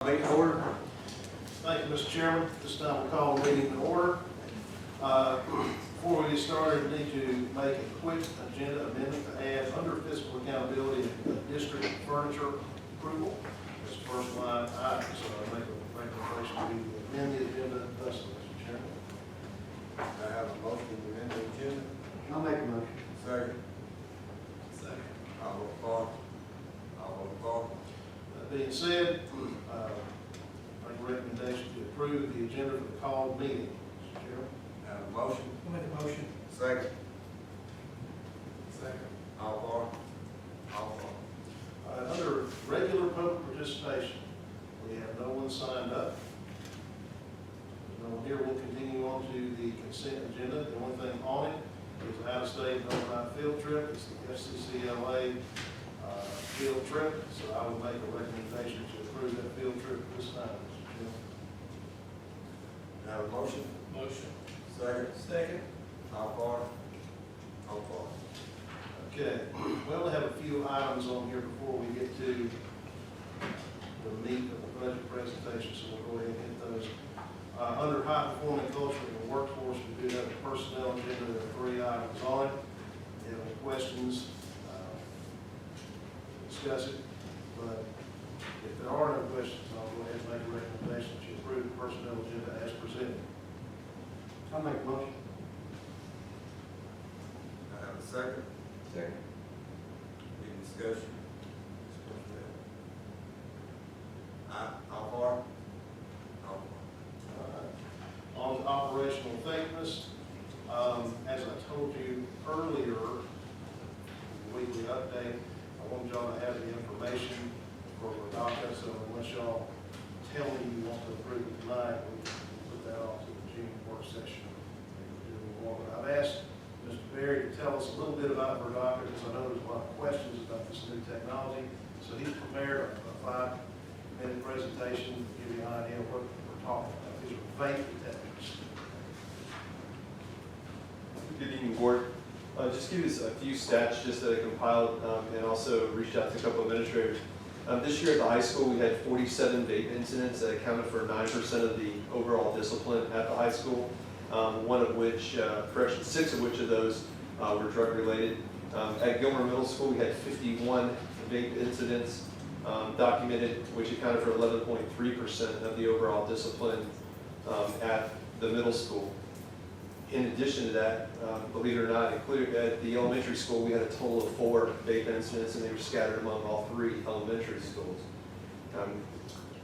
Meeting order. Thank you, Mr. Chairman. This time we'll call the meeting to order. Before we get started, we need to make a quick agenda amendment to add under fiscal accountability district furniture approval. That's the first line item, so I make a recommendation to amend the agenda thus, Mr. Chairman. I have a motion to amend the agenda. I'll make a motion. Second. I'll vote for. That being said, make a recommendation to approve the agenda for the called meeting, Mr. Chairman. I have a motion. I'll make a motion. Second. All All right, under regular public participation, we have no one signed up. There's no one here. We'll continue on to the consent agenda. The only thing on it is an out-of-state overnight field trip. It's the FCCLA field trip, so I would make a recommendation to approve that field trip this time, Mr. Chairman. I have a motion. Motion. Second. All Okay, well, we have a few items on here before we get to the meat of the budget presentation, so we'll go ahead and hit those. Under high performing culture in the workforce, we do have a personnel agenda. There are 3 items on it. If you have any questions, discuss it. But if there are no questions, I'll go ahead and make a recommendation that you approve the personnel agenda as presented. I'll make a motion. I have a second. Second. Any discussion? All for. On operational effectiveness, as I told you earlier, in the weekly update, I want y'all to have the information for the docket, so unless y'all tell me you want to approve it tonight, we can put that off to the June work session. But I've asked Mr. Berry to tell us a little bit about her docket, because I know there's a lot of questions about this new technology. So he's prepared a 5-minute presentation to give you an idea of what we're talking about. These are vape detectors. Good evening, Board. Just give us a few stats just that I compiled and also reached out to a couple of administrators. This year at the high school, we had 47 vape incidents that accounted for 9% of the overall discipline at the high school. 6 of which of those were drug related. At Gilmer Middle School, we had 51 vape incidents documented, which accounted for 11.3% of the overall discipline at the middle school. In addition to that, believe it or not, included at the elementary school, we had a total of 4 vape incidents, and they were scattered among all 3 elementary schools.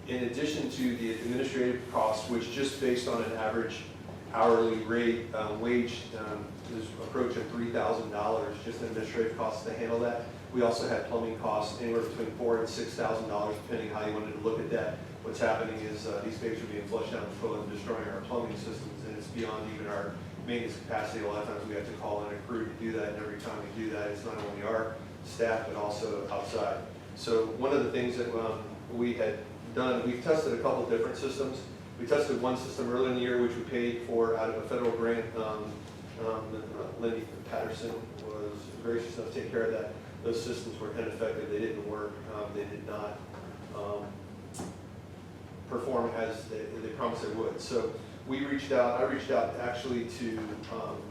In addition to the administrative costs, which just based on an average hourly rate wage is approaching $3,000 just in administrative costs to handle that. We also had plumbing costs anywhere between $4,000 and $6,000, depending how you wanted to look at that. What's happening is these vapes are being flushed down the toilet and destroying our plumbing systems, and it's beyond even our maintenance capacity. A lot of times we have to call in a crew to do that, and every time we do that, it's not only our staff but also outside. So one of the things that we had done, we've tested a couple different systems. We tested one system early in the year, which we paid for out of a federal grant. Lindy Patterson was gracious enough to take care of that. Those systems were ineffective. They didn't work. They did not perform as they promised they would. So I reached out actually to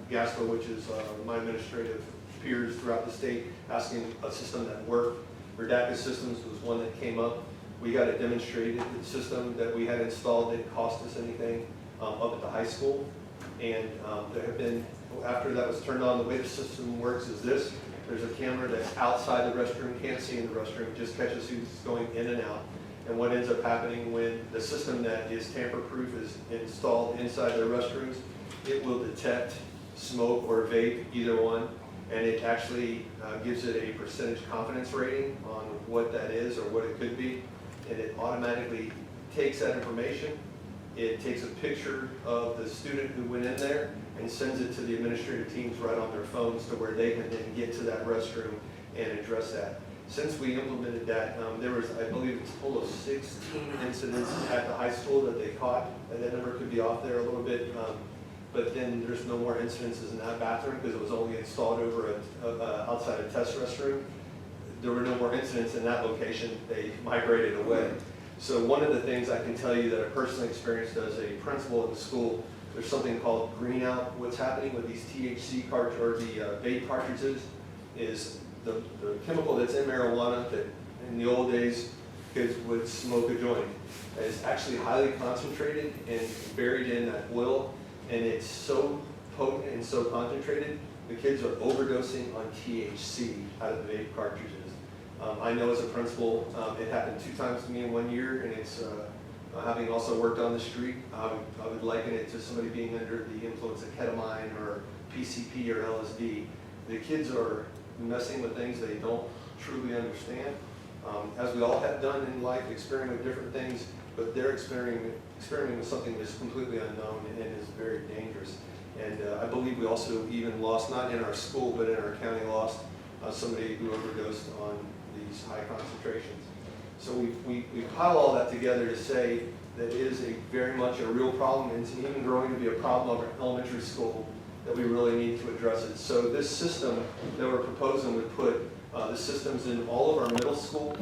GASPA, which is my administrative peers throughout the state, asking a system that worked. Redacted Systems was one that came up. We got a demonstrated system that we had installed. Didn't cost us anything up at the high school. And there have been, after that was turned on, the way the system works is this. There's a camera that's outside the restroom, can't see in the restroom, just catches who's going in and out. And what ends up happening when the system that is tamper-proof is installed inside the restrooms, it will detect smoke or vape, either one, and it actually gives it a percentage confidence rating on what that is or what it could be. And it automatically takes that information, it takes a picture of the student who went in there and sends it to the administrative teams right on their phones to where they can then get to that restroom and address that. Since we implemented that, there was, I believe, a total of 16 incidents at the high school that they caught, and that number could be off there a little bit, but then there's no more incidences in that bathroom because it was only installed over outside a test restroom. There were no more incidents in that location. They migrated away. So one of the things I can tell you that I personally experienced as a principal at the school, there's something called green out. What's happening with these THC cartridges, or the vape cartridges, is the chemical that's in marijuana that in the old days kids would smoke a joint. It's actually highly concentrated and buried in that oil, and it's so potent and so concentrated, the kids are overdosing on THC out of the vape cartridges. I know as a principal, it happened 2 times to me in 1 year, and it's having also worked on the street, I would liken it to somebody being under the influence of ketamine or PCP or LSD. The kids are messing with things they don't truly understand. As we all have done in life, experimenting with different things, but they're experimenting with something that's completely unknown and is very dangerous. And I believe we also even lost, not in our school, but in our county, lost somebody who overdosed on these high concentrations. So we pile all that together to say that it is very much a real problem, and it's even growing to be a problem of our elementary school that we really need to address it. So this system that we're proposing would put the systems in all of our middle school,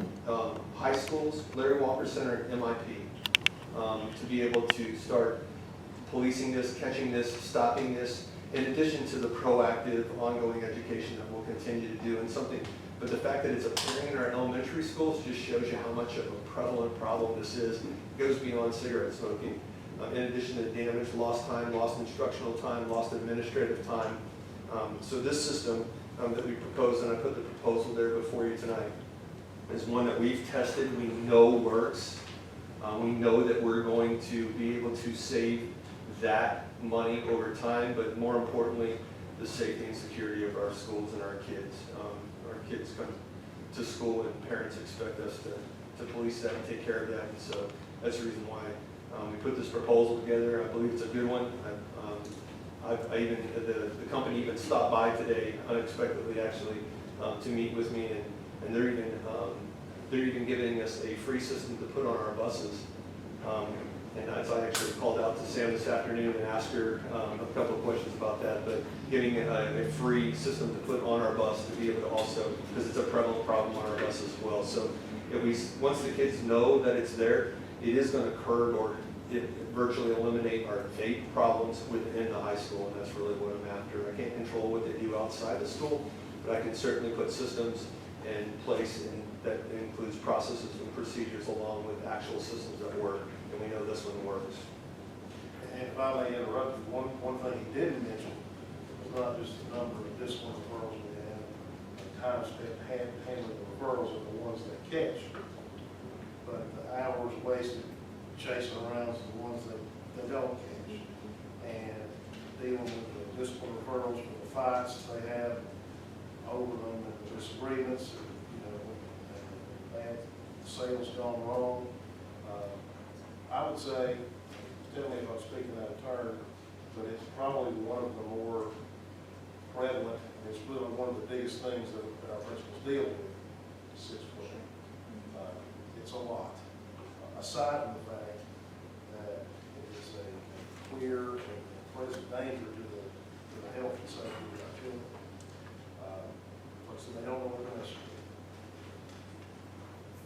high schools, Larry Walker Center, and MIP, to be able to start policing this, catching this, stopping this, in addition to the proactive, ongoing education that we'll continue to do. And something, but the fact that it's appearing in our elementary schools just shows you how much of a prevalent problem this is. It goes beyond cigarette smoking. In addition to damage, lost time, lost instructional time, lost administrative time. So this system that we propose, and I put the proposal there before you tonight, is one that we've tested, we know works. We know that we're going to be able to save that money over time, but more importantly, the safety and security of our schools and our kids. Our kids come to school and parents expect us to police that and take care of that. And so that's the reason why we put this proposal together. I believe it's a good one. The company even stopped by today unexpectedly, actually, to meet with me, and they're even giving us a free system to put on our buses. And as I actually called out to Sam this afternoon and asked her a couple of questions about that, but getting a free system to put on our bus to be able to also, because it's a prevalent problem on our bus as well. So once the kids know that it's there, it is going to curb or virtually eliminate our vape problems within the high school, and that's really what I'm after. I can't control what they do outside the school, but I can certainly put systems in place, and that includes processes and procedures along with actual systems that work, and we know this one works. And if I may interrupt you, one thing he didn't mention was not just the number of discipline referrals we have, the time spent handling the referrals are the ones that catch, but the hours wasted chasing around is the ones that don't catch, and dealing with the discipline referrals for the fights they have over them and the disagreements, bad sales gone wrong. I would say, tell me if I'm speaking out of turn, but it's probably one of the more prevalent, and it's really one of the biggest things that our principals deal with, 6%. It's a lot. Aside from the fact that it is a clear and present danger to the health and safety of our children. So they don't know what they're messing with.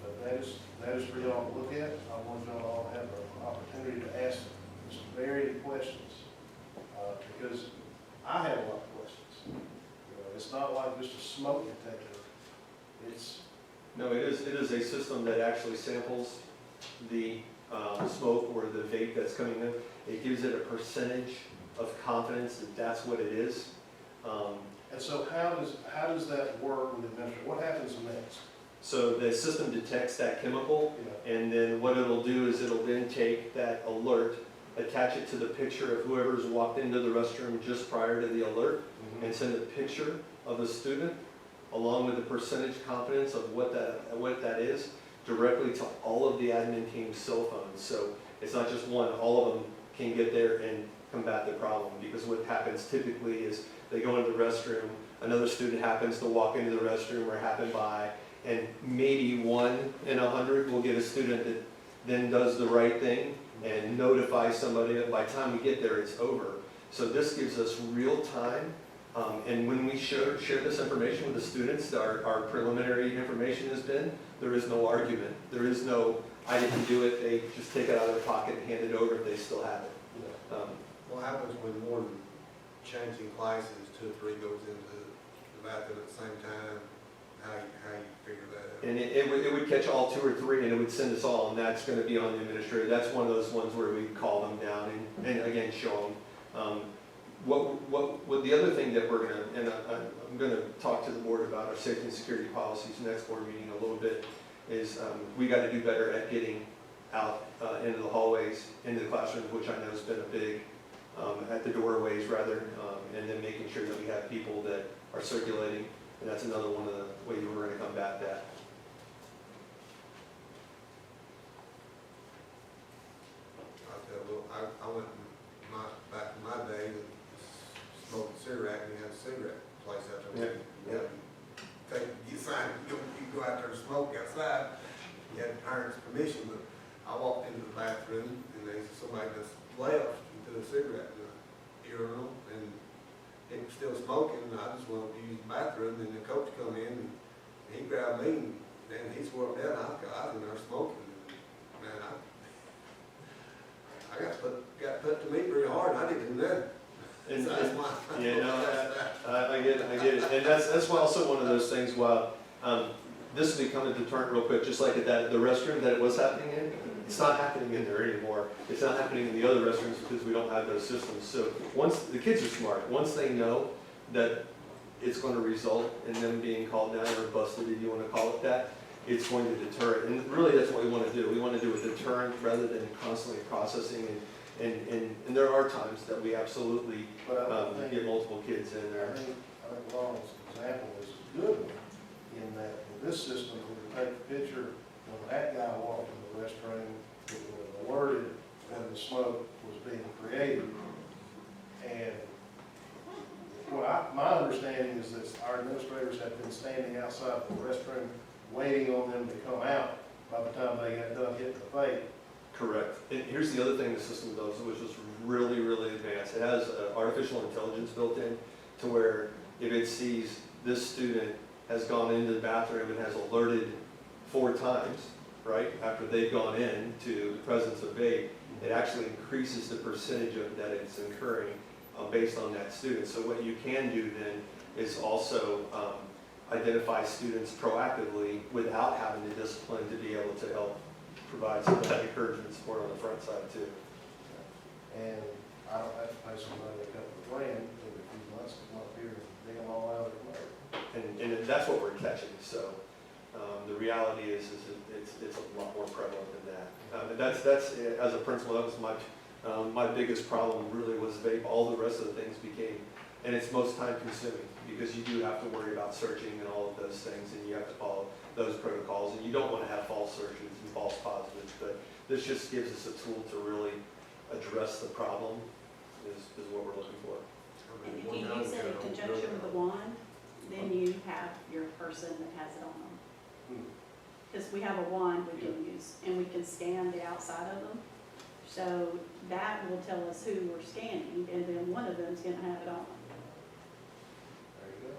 But that is for y'all to look at. I want y'all to all have an opportunity to ask some varied questions, because I have a lot of questions. It's not like just a smoke detector. No, it is a system that actually samples the smoke or the vape that's coming in. It gives it a percentage of confidence that that's what it is. And so how does that work with administration? What happens next? So the system detects that chemical, and then what it'll do is it'll then take that alert, attach it to the picture of whoever's walked into the restroom just prior to the alert, and send a picture of the student along with the percentage confidence of what that is directly to all of the admin team's cell phones. So it's not just one, all of them can get there and combat the problem, because what happens typically is they go into the restroom, another student happens to walk into the restroom or happen by, and maybe 1 in 100 will get a student that then does the right thing and notifies somebody that by the time we get there, it's over. So this gives us real time, and when we share this information with the students, our preliminary information has been, there is no argument. There is no, I didn't do it, they just take it out of their pocket and hand it over if they still have it. What happens when more than changing classes, 2 or 3 goes into the bathroom at the same time? How you figure that out? And it would catch all 2 or 3 and it would send us all, and that's gonna be on the administrator. That's one of those ones where we call them down and again, show them. What the other thing that we're gonna, and I'm gonna talk to the board about our safety and security policies next board meeting a little bit, is we gotta do better at getting out into the hallways, into the classrooms, which I know has been a big, at the doorways rather, and then making sure that we have people that are circulating. And that's another one of the ways we're going to combat that. I went back in my day, smoked a cigarette, and you had a cigarette place out there. Yeah. You go out there and smoke outside, you had parents' permission, but I walked into the bathroom, and somebody just left and threw a cigarette in the urinal, and it was still smoking, and I just wanted to use the bathroom, and the coach come in, and he grabbed me, and then he swore up there, and I was in there smoking, and man, I got put to me pretty hard, I didn't know. And, So that's why. yeah, no, I get it. And that's why also one of those things, while this will become a deterrent real quick, just like at the restroom that it was happening in, it's not happening in there anymore. It's not happening in the other restrooms because we don't have those systems. So once, the kids are smart, once they know that it's going to result in them being called down or busted, if you want to call it that, it's going to deter it. And really that's what we want to do. We want to do a deterrent rather than constantly processing. And there are times that we absolutely get multiple kids in there. I think Lawrence' example is a good one, in that in this system, we take a picture when that guy walked in the restroom, it was alerted when the smoke was being created. And my understanding is that our administrators have been standing outside the restroom waiting on them to come out by the time they got done hitting the fake. Correct. And here's the other thing the system does, which is really, really advanced. It has artificial intelligence built in to where if it sees this student has gone into the bathroom and has alerted 4 times, right, after they've gone in to the presence of vape, it actually increases the percentage of that it's incurring based on that student. So what you can do then is also identify students proactively without having the discipline to be able to help provide some of that encouragement support on the front side too. And I don't have to pay somebody a couple of grand every few months to come up here and dig them all out of the mud. And that's what we're catching. So the reality is it's a lot more prevalent than that. And that's as a principal, that was my biggest problem really was vape. All the rest of the things became, and it's most time consuming because you do have to worry about searching and all of those things, and you have to follow those protocols, and you don't want to have false searches and false positives. But this just gives us a tool to really address the problem. Is what we're looking for. And if you use it in conjunction with the wand, then you have your person that has it on them. Because we have a wand we can use, and we can scan the outside of them. So that will tell us who we're scanning, and then one of them's gonna have it on them. There you go.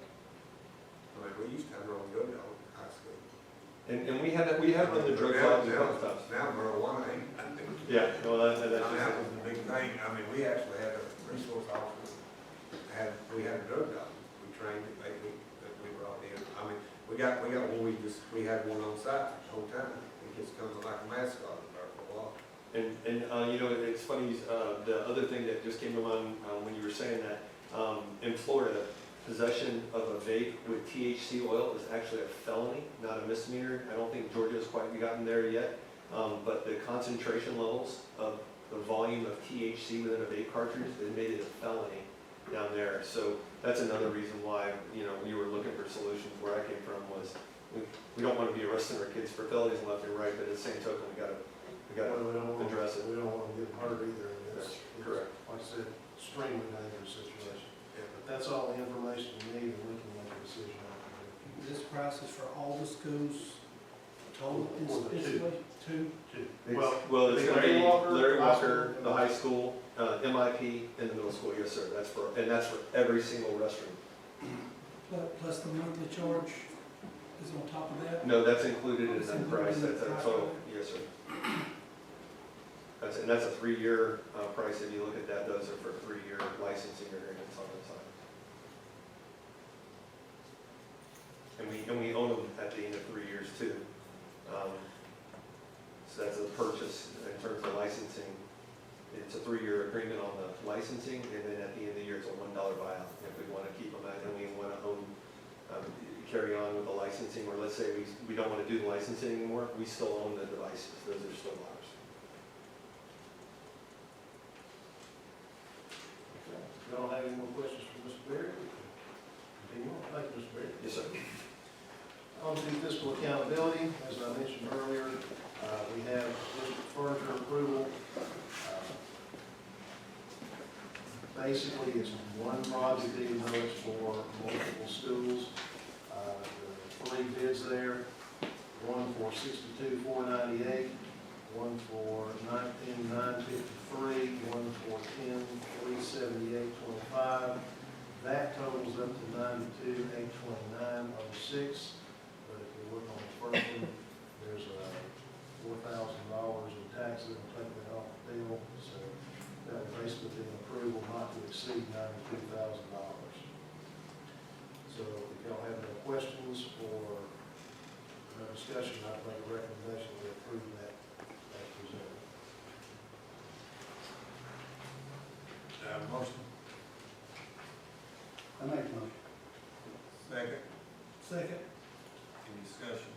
I mean, we used to have our own drug dog in high school. And we have run the drug dogs a couple times. Now marijuana ain't. Yeah, well, that's That just, was the big thing. I mean, we actually had a resource officer, we had a drug dog. We trained it, that we brought in. I mean, we got one, we had one on site the whole time. It just comes like a mascot there for a while. and you know, it's funny, the other thing that just came to mind when you were saying that, in Florida, possession of a vape with THC oil is actually a felony, not a misdemeanor. I don't think Georgia's quite gotten there yet, but the concentration levels of the volume of THC within a vape cartridge, it made it a felony down there. So that's another reason why, you know, we were looking for solutions. Where I came from was, we don't want to be arresting our kids for felonies left and right, but at the same token, we gotta Well, we don't want- address it. We don't want to get them hurt either. And That's correct. Like I said, extremely dangerous situation. But that's all the information we need, and we can make a decision after This price is for all the schools, total, For the basically two? that. Well, it's gonna be Larry high Walker, school, the high school, MIP, and the middle school, yes, sir. That's for every single restroom. Plus the monthly charge? is on top of that? No, that's included in It's that included price, in the that's a price. total, yes, sir. And that's a 3-year price, if you look at that, those are for 3-year licensing agreements on the side. And we own them at the end of 3 years too. So that's a purchase in terms of licensing. It's a 3-year agreement on the licensing, and then at the end of the year, it's a $1 buyout. If we want to keep them out, and we want to own, carry on with the licensing, or let's say we don't want to do the licensing anymore, we still own the devices. Those are still ours. Y'all have any more questions for Mr. Berry? Continue on. Thank you, Mr. Berry. Yes, sir. On to fiscal accountability, as I mentioned earlier, we have district furniture approval. Basically, it's one project, even though it's for multiple schools. There are 3 bids there, one for $62,498, one for $19,953, one for $10,378.25. That totals up to $92,829.06. But if you look on the first one, there's $4,000 in taxes and take that off the bill. So that would basically be an approval not to exceed $92,000. So if y'all have no questions or no discussion, I'd make a recommendation to approve that as presented. Have a motion? I make a motion. Second. Second. Any discussion?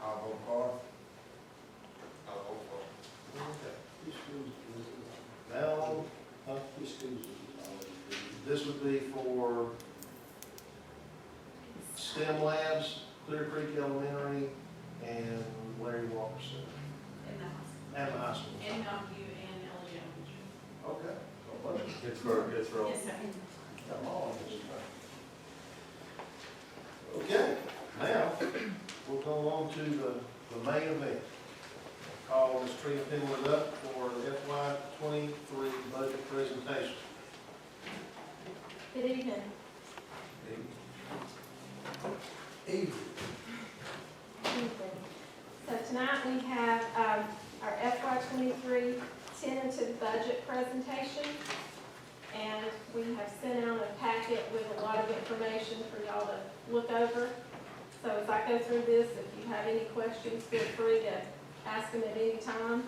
I'll vote for it. I'll vote for it. Okay. Which schools is it? Now, Which schools is it already? this would be for STEM labs, Clear Creek Elementary, and Larry Walker Center, In the house. and the high school. And Mountview and LG Elementary. Okay. It's for all. Yes, sir. Got them all on this one. Okay, now, we'll go on to the main event. Call Ms. Trina Penwood up for the FY23 budget presentation. Good evening. Evening. So tonight we have our FY23 tentative budget presentation. And we have sent out a packet with a lot of information for y'all to look over. So as I go through this, if you have any questions, feel free to ask them at any time.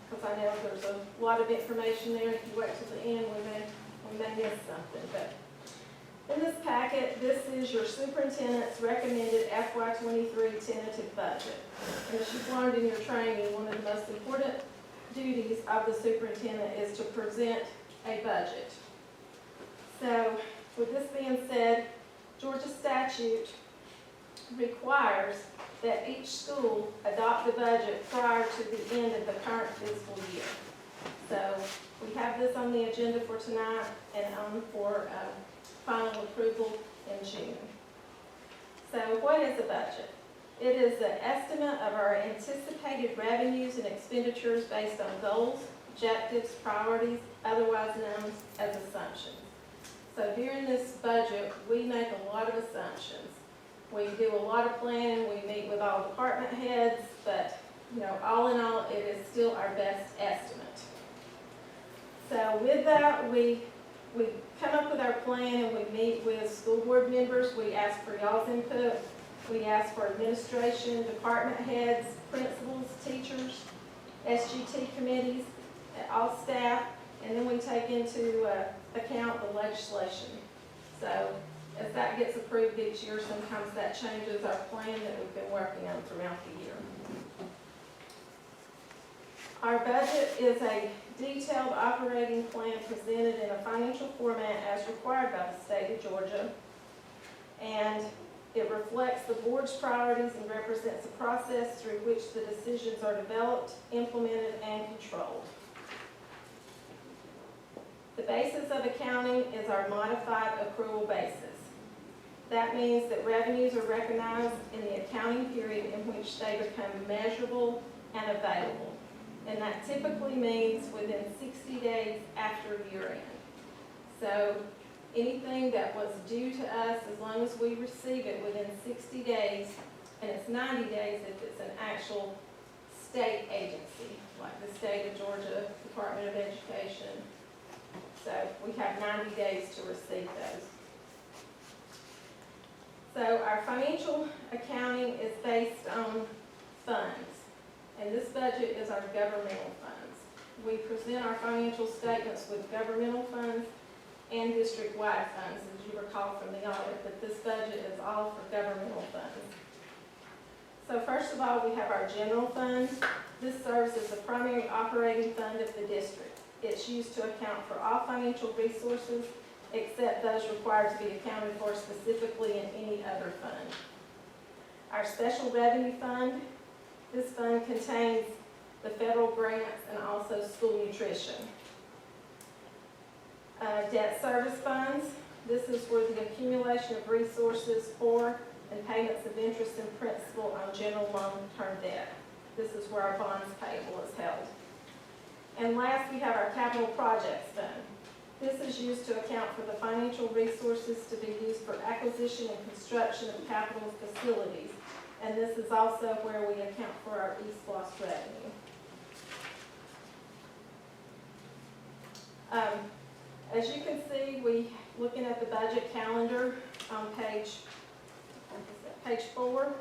Because I know there's a lot of information there. If you wait till the end, we may miss something. But in this packet, this is your superintendent's recommended FY23 tentative budget. And as you've learned in your training, one of the most important duties of the superintendent is to present a budget. So with this being said, Georgia statute requires that each school adopt a budget prior to the end of the current fiscal year. So we have this on the agenda for tonight and on for final approval in June. So what is a budget? It is an estimate of our anticipated revenues and expenditures based on goals, objectives, priorities, otherwise known as assumptions. So during this budget, we make a lot of assumptions. We do a lot of planning, we meet with all department heads, but all in all, it is still our best estimate. So with that, we come up with our plan and we meet with school board members. We ask for y'all's input. We ask for administration, department heads, principals, teachers, SGT committees, all staff, and then we take into account the legislation. So as that gets approved each year, sometimes that changes our plan that we've been working on throughout the year. Our budget is a detailed operating plan presented in a financial format as required by the state of Georgia. And it reflects the board's priorities and represents a process through which the decisions are developed, implemented, and controlled. The basis of accounting is our modified accrual basis. That means that revenues are recognized in the accounting period in which they become measurable and available. And that typically means within 60 days after year end. So anything that was due to us, as long as we receive it within 60 days, and it's 90 days if it's an actual state agency, like the state of Georgia Department of Education. So we have 90 days to receive those. So our financial accounting is based on funds, and this budget is our governmental funds. We present our financial statements with governmental funds and district-wide funds, as you recall from the audit, but this budget is all for governmental funds. So first of all, we have our general fund. This serves as the primary operating fund of the district. It's used to account for all financial resources except those required to be accounted for specifically in any other fund. Our special revenue fund, this fund contains the federal grants and also school nutrition. Debt service funds, this is where the accumulation of resources for and payments of interest and principal on general long-term debt. This is where our bonds payable is held. And last, we have our capital projects fund. This is used to account for the financial resources to be used for acquisition and construction of capital facilities. And this is also where we account for our east-loss revenue. As you can see, looking at the budget calendar on page 4,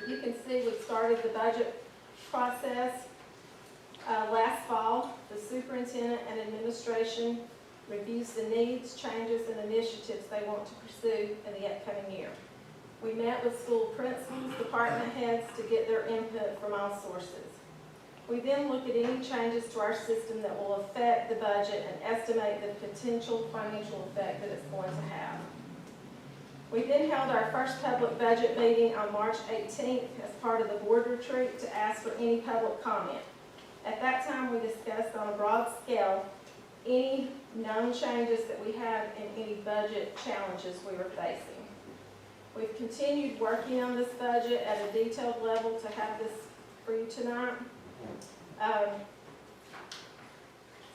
you can see we started the budget process last fall. The superintendent and administration reviews the needs, changes, and initiatives they want to pursue in the upcoming year. We met with school principals, department heads to get their input from all sources. We then look at any changes to our system that will affect the budget and estimate the potential financial effect that it's going to have. We then held our first public budget meeting on March 18th as part of the board retreat to ask for any public comment. At that time, we discussed on a broad scale any known changes that we have and any budget challenges we were facing. We've continued working on this budget at a detailed level to have this for you tonight.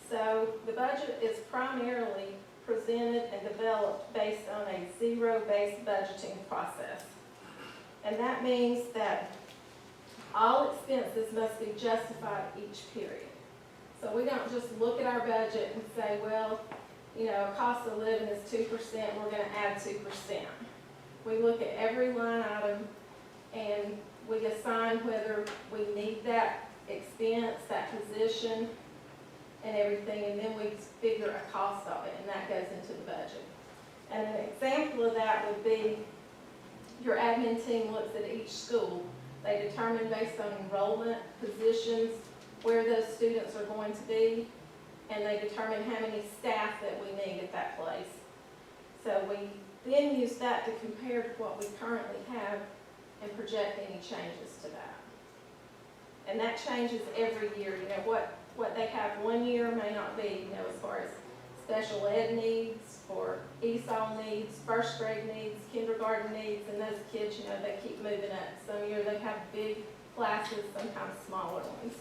So the budget is primarily presented and developed based on a zero-based budgeting process. And that means that all expenses must be justified each period. So we don't just look at our budget and say, well, you know, cost of living is 2%, we're going to add 2%. We look at every line item and we assign whether we need that expense, that position, and everything, and then we figure a cost of it, and that goes into the budget. And an example of that would be your admin team looks at each school. They determine based on enrollment, positions, where those students are going to be, and they determine how many staff that we need at that place. So we then use that to compare to what we currently have and project any changes to that. And that changes every year. You know, what they have one year may not be, you know, as far as special ed needs or ESOL needs, first grade needs, kindergarten needs, and those kids, you know, they keep moving up. Some year they have big classes, sometimes smaller ones.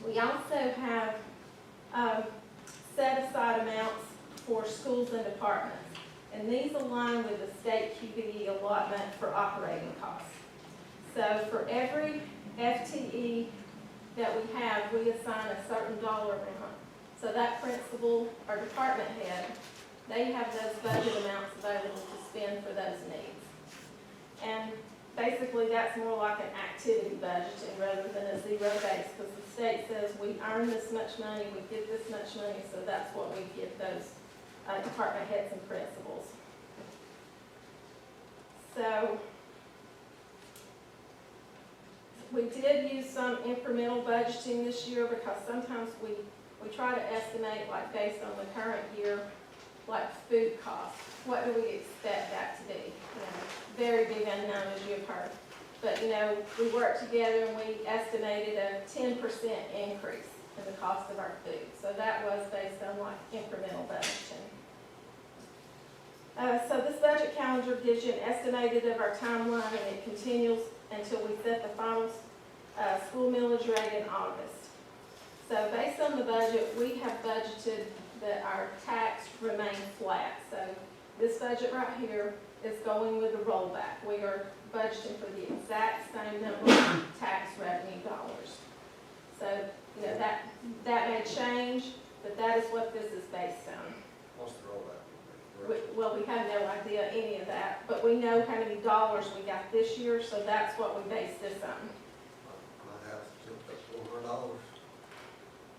We also have set aside amounts for schools and departments, and these align with the state QBE allotment for operating costs. So for every FTE that we have, we assign a certain dollar amount. So that principal or department head, they have those budget amounts available to spend for those needs. And basically that's more like an activity budgeting rather than a zero base, because the state says we earn this much money, we get this much money, so that's what we give those department heads and principals. So we did use some incremental budgeting this year because sometimes we try to estimate, like based on the current year, like food costs. What do we expect that to be? You know, very big unknown, as you've heard. But, you know, we worked together and we estimated a 10% increase in the cost of our food. So that was based on like incremental budgeting. So this budget calendar gives you an estimated of our timeline, and it continues until we set the final school millage rate in August. So based on the budget, we have budgeted that our tax remains flat. So this budget right here is going with the rollback. We are budgeting for the exact same number of tax revenue dollars. So, you know, that may change, but that is what this is based on. What's the rollback? Well, we have no idea any of that, but we know how many dollars we got this year, so that's what we base this on. My house jumped up $400.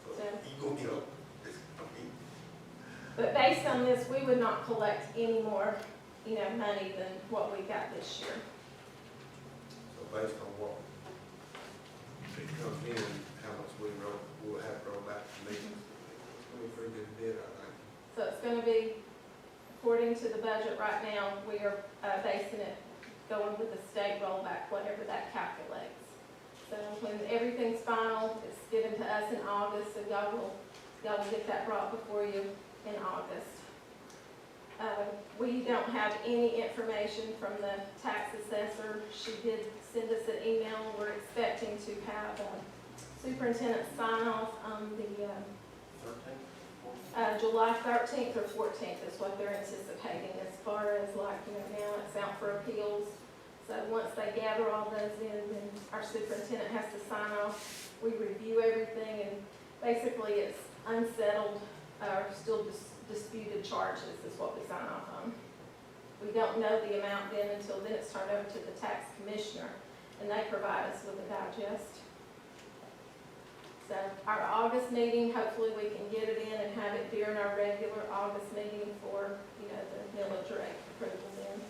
So Yeah. you gonna get, I mean, But based on this, we would not collect any more, you know, money than what we got this year. so based on what it comes in, how much we'll have to roll back to meetings. It's gonna be a pretty good bid, I think. So it's gonna be, according to the budget right now, we are basing it, going with the state rollback, whatever that calculates. So when everything's final, it's given to us in August, so y'all will get that brought before you in August. We don't have any information from the tax assessor. She did send us an email. We're expecting to have superintendent sign off on the, 13? July 13th or 14th is what they're anticipating as far as like, you know, now it's out for appeals. So once they gather all those in, then our superintendent has to sign off. We review everything and basically it's unsettled or still disputed charges is what we sign off on. We don't know the amount then until then it's turned over to the tax commissioner and they provide us with a digest. So our August meeting, hopefully we can get it in and have it during our regular August meeting for, you know, the millage rate approval then.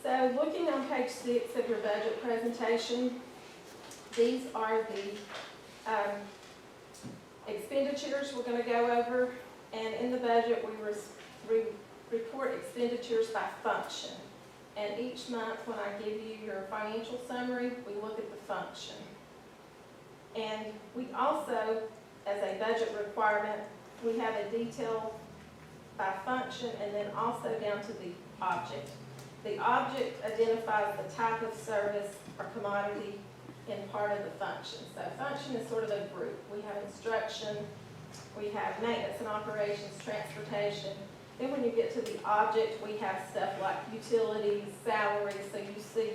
So looking on page 6 of your budget presentation, these are the expenditures we're going to go over. And in the budget, we report expenditures by function. And each month, when I give you your financial summary, we look at the function. And we also, as a budget requirement, we have a detail by function and then also down to the object. The object identifies the type of service or commodity in part of the function. So function is sort of a group. We have instruction, we have maintenance and operations, transportation. Then when you get to the object, we have stuff like utilities, salaries, so you see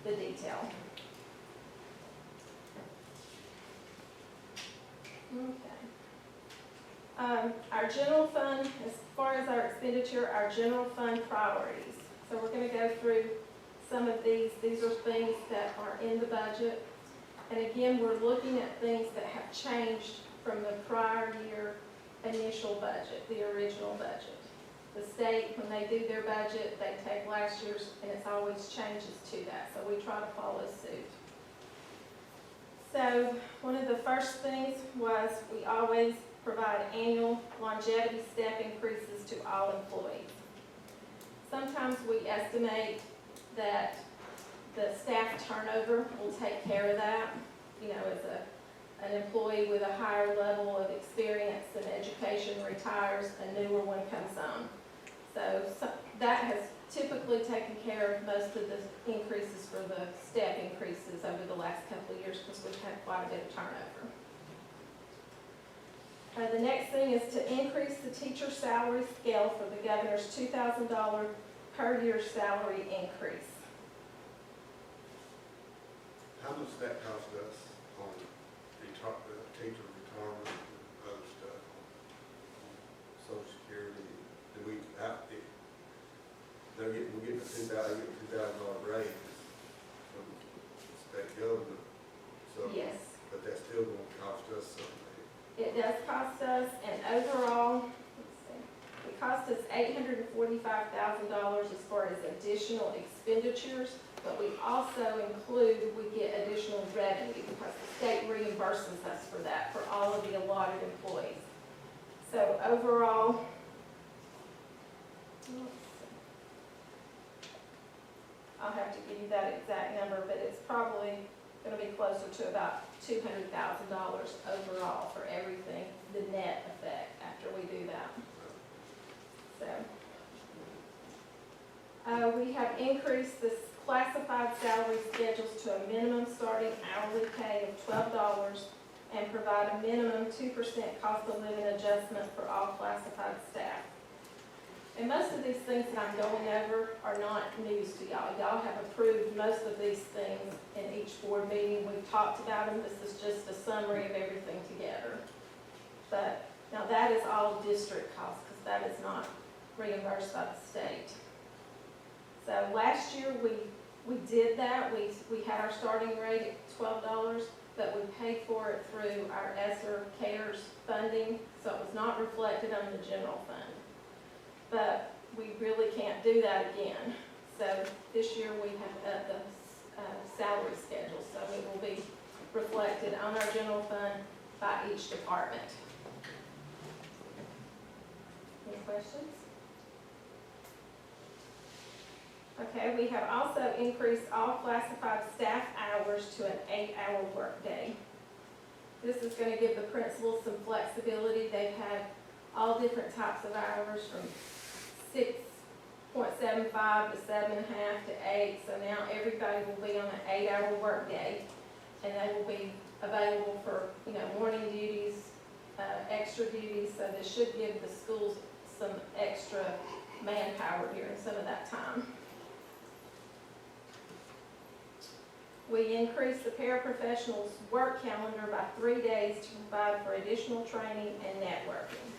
the detail. Okay. Our general fund, as far as our expenditure, our general fund priorities. So we're going to go through some of these. These are things that are in the budget. And again, we're looking at things that have changed from the prior year initial budget, the original budget. The state, when they do their budget, they take last year's and it's always changes to that. So we try to follow suit. So one of the first things was we always provide annual longevity step increases to all employees. Sometimes we estimate that the staff turnover will take care of that. You know, as an employee with a higher level of experience and education retires, a newer one comes on. So that has typically taken care of most of the increases for the step increases over the last couple of years because we've had quite a bit of turnover. The next thing is to increase the teacher salary scale for the governor's $2,000 per year salary increase. How much does that cost us on the teacher retirement and other stuff? Social Security, do we, we're getting a $2,000 raise from the state government, so. Yes. But that's still gonna cost us something. It does cost us, and overall, let's see, it cost us $845,000 as far as additional expenditures, but we also include, we get additional revenue because the state reimburses us for that for all of the allotted employees. So overall, let's see. I'll have to give you that exact number, but it's probably going to be closer to about $200,000 overall for everything, the net effect after we do that. So we have increased this classified salary schedules to a minimum starting hourly pay of $12 and provide a minimum 2% cost of living adjustment for all classified staff. And most of these things that I'm going over are not news to y'all. Y'all have approved most of these things in each board meeting. We've talked about them. This is just a summary of everything together. But now that is all district costs because that is not reimbursed by the state. So last year we did that. We had our starting rate at $12, but we paid for it through our ESSER CARES funding, so it was not reflected on the general fund. But we really can't do that again. So this year we have upped the salary schedule, so it will be reflected on our general fund by each department. Any questions? Okay, we have also increased all classified staff hours to an 8-hour workday. This is going to give the principals some flexibility. They've had all different types of hours from 6.75 to 7.5 to 8. So now everybody will be on an 8-hour workday, and they will be available for, morning duties, extra duties. So this should give the schools some extra manpower during some of that time. We increased the paraprofessionals' work calendar by 3 days to provide for additional training and networking.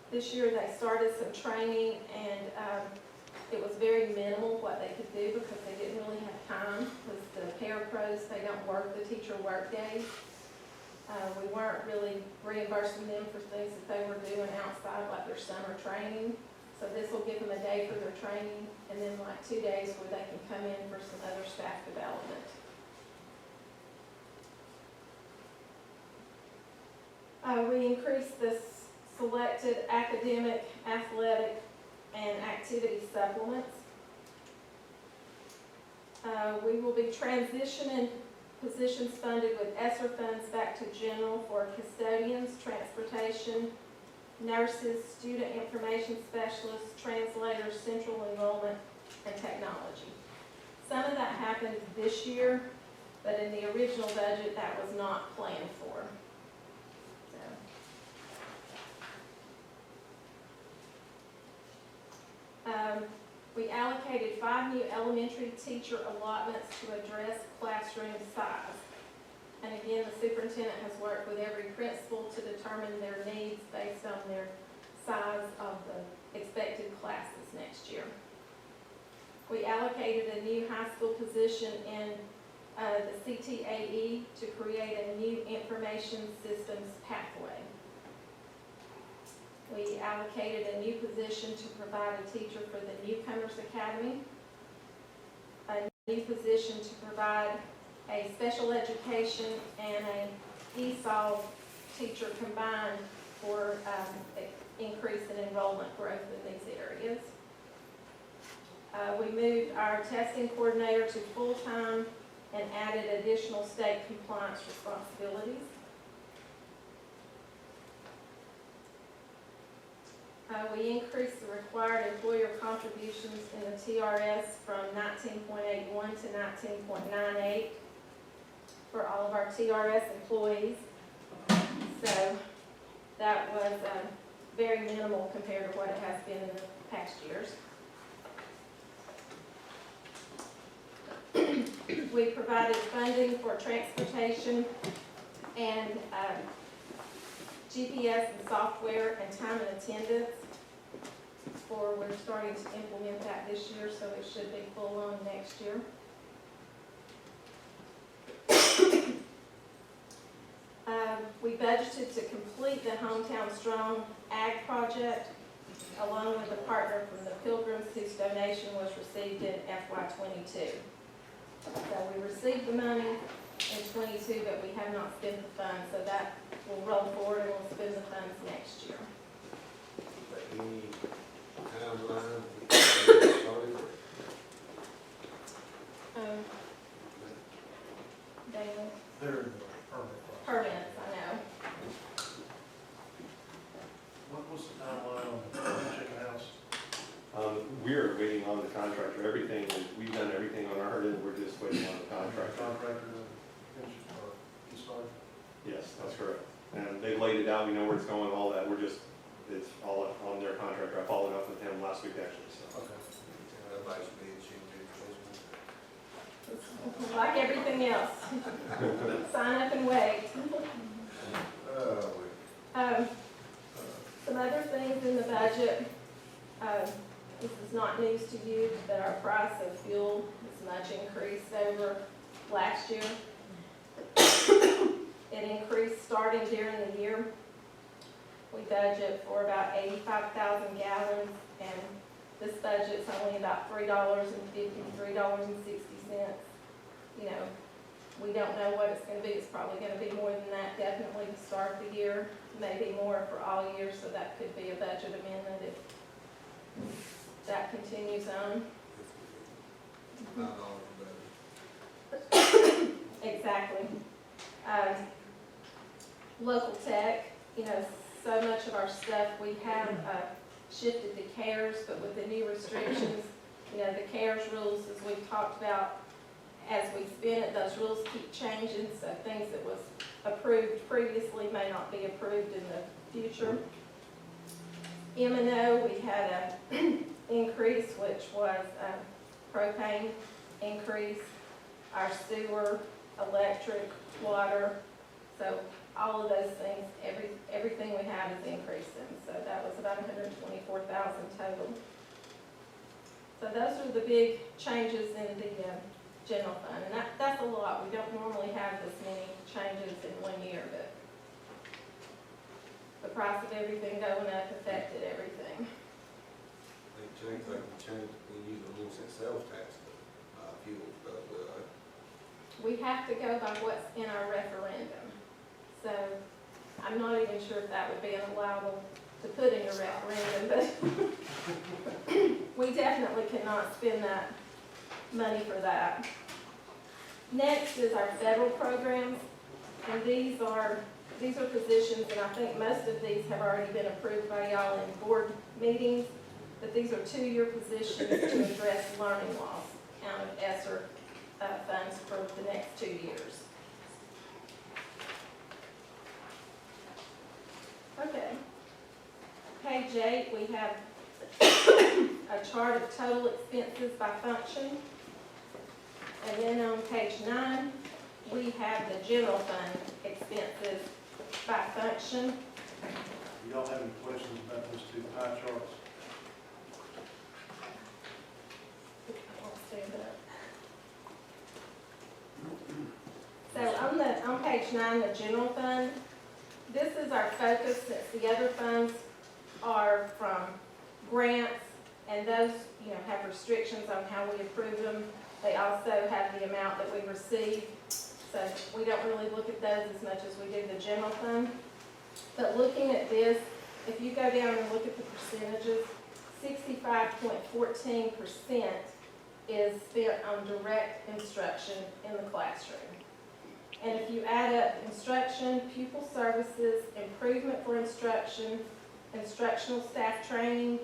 This year they started some training, and it was very minimal what they could do because they didn't really have time. With the parapros, they don't work the teacher work days. We weren't really reimbursing them for things that they were doing outside, like their summer training. So this will give them a day for their training, and then like 2 days where they can come in for some other staff development. We increased the selected academic, athletic, and activity supplements. We will be transitioning positions funded with ESSER funds back to general for custodians, transportation, nurses, student information specialists, translators, central enrollment, and technology. Some of that happened this year, but in the original budget, that was not planned for. We allocated 5 new elementary teacher allotments to address classroom size. And again, the superintendent has worked with every principal to determine their needs based on their size of the expected classes next year. We allocated a new high school position in the CTAE to create a new information systems pathway. We allocated a new position to provide a teacher for the Newcomers Academy, a new position to provide a special education and an ESOL teacher combined for increase in enrollment growth in these areas. We moved our testing coordinator to full-time and added additional state compliance responsibilities. We increased the required employer contributions in the TRS from 19.81 to 19.98 for all of our TRS employees. So that was very minimal compared to what it has been in the past years. We provided funding for transportation and GPS and software and time and attendance. We're starting to implement that this year, so it should be full on next year. We budgeted to complete the Hometown Strong Ag project along with a partner from the Pilgrims whose donation was received in FY22. So we received the money in 22, but we have not spent the funds, so that will roll forward and we'll spend the funds next year. Any timeline? Dana, They're in the permit process. permits, I know. What was the timeline on the chicken house? We're waiting on the contractor. Everything, we've done everything on our end, we're just waiting on the contractor. Contractor to finish it, or he started. Yes, that's correct. And they laid it out, we know where it's going, all that, it's all on their contractor. I followed up with him last week actually, so. Okay. Everybody should be in shape. Like everything else. Sign up and wait. Some other things in the budget, this is not news to you, but our price of fuel is much increased over last year. It increased starting during the year. We budget for about 85,000 gallons, and this budget's only about $3.50, $3.60. You know, we don't know what it's gonna be. It's probably gonna be more than that, definitely to start the year, maybe more for all year, so that could be a budget amendment if that continues on. Exactly. Local tech, you know, so much of our stuff we have shifted to CARES, but with the new restrictions, you know, the CARES rules, as we've talked about, as we spin it, those rules keep changing, so things that was approved previously may not be approved in the future. M&O, we had a increase, which was propane increase, our sewer, electric, water, so all of those things, everything we have is increasing, so that was about 124,000 total. So those are the big changes in the general fund, and that's a lot. We don't normally have this many changes in 1 year, but the price of everything going up affected everything. They changed, like we use a little sales tax, fuel stuff, We have to go by what's in our referendum. So I'm not even sure if that would be allowable to put in your referendum, but we definitely cannot spend that money for that. Next is our federal programs, and these are positions, and I think most of these have already been approved by y'all in board meetings, but these are 2-year positions to address learning loss out of ESSER funds for the next 2 years. Okay. Page 8, we have a chart of total expenses by function. And then on page 9, we have the general fund expenses by function. You don't have any questions about those two pie charts? I'll stand up. So on page 9, the general fund, this is our focus, since the other funds are from grants, and those, you know, have restrictions on how we approve them. They also have the amount that we receive, so we don't really look at those as much as we do the general fund. But looking at this, if you go down and look at the percentages, 65.14% is spent on direct instruction in the classroom. And if you add up instruction, pupil services, improvement for instruction, instructional staff training,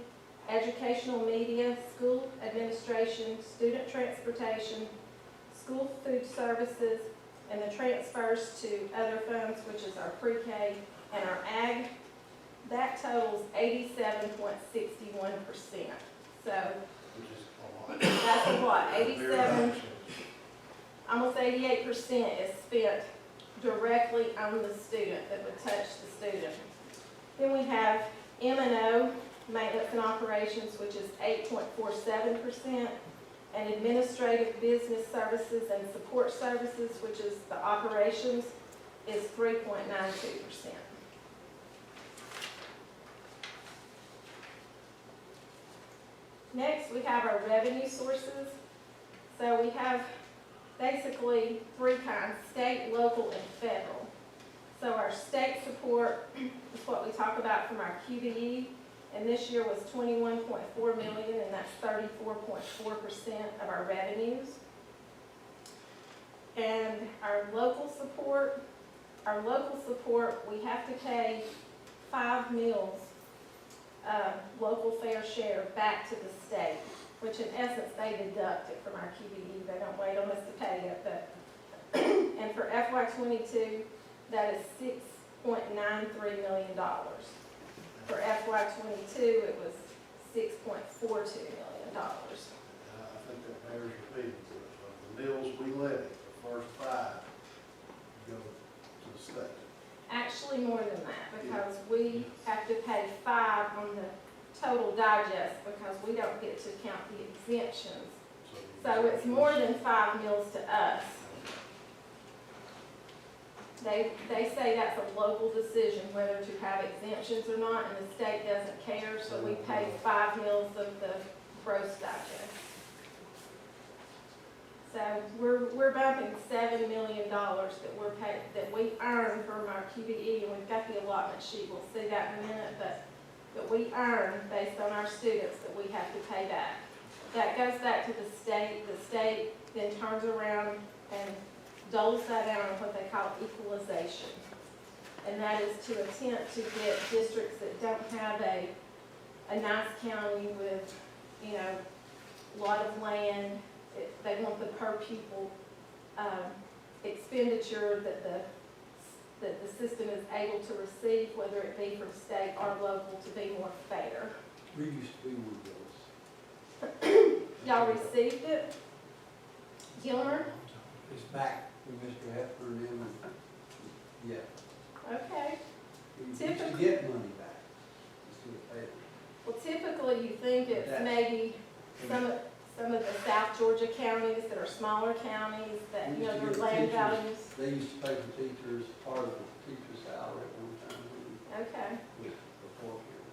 educational media, school administration, student transportation, school food services, and the transfers to other funds, which is our pre-K and our ag, that totals 87.61%. So Which is a lot. that's a lot, Very 87, much. almost 88% is spent directly on the student, that would touch the student. Then we have M&O, maintenance and operations, which is 8.47%, and administrative business services and support services, which is the operations, is 3.92%. Next, we have our revenue sources. So we have basically 3 kinds: state, local, and federal. So our state support is what we talk about from our QBE, and this year was $21.4 million, and that's 34.4% of our revenues. And our local support, we have to pay 5 meals, local fair share back to the state which in essence, they deduct it from our QBE. They don't wait on us to pay it, but, and for FY '22, that is $6.93 million. For FY '22, it was $6.42 million. And I think that bears repeating, the mills we levy, the first 5 go to the state. Actually, more than that, because we have to pay 5 on the total digest, because we don't get to count the exemptions. So it's more than 5 mills to us. They say that's a local decision whether to have exemptions or not, and the state doesn't care, so we pay 5 mills of the gross digest. So we're bumping $7 million that we're paid, that we earn from our QBE, and we've got the allotment sheet, we'll see that in a minute, but we earn based on our students that we have to pay back. That goes back to the state then turns around and doles that out on what they call equalization. And that is to attempt to get districts that don't have a nice county with, you know, a lot of land. They want the per pupil expenditure that the system is able to receive, whether it be from state or local, to be more fair. We used to be one of those. Y'all received it? Gilmer? It's back with Mr. Hepburn and them. Yeah. Okay. We used to get money back. Just to pay it. Well, typically you think it's That's- maybe some of the South Georgia counties that are smaller counties that, you know, their land values. They used to pay the teachers part of the teacher's salary at one time. Okay. Before here.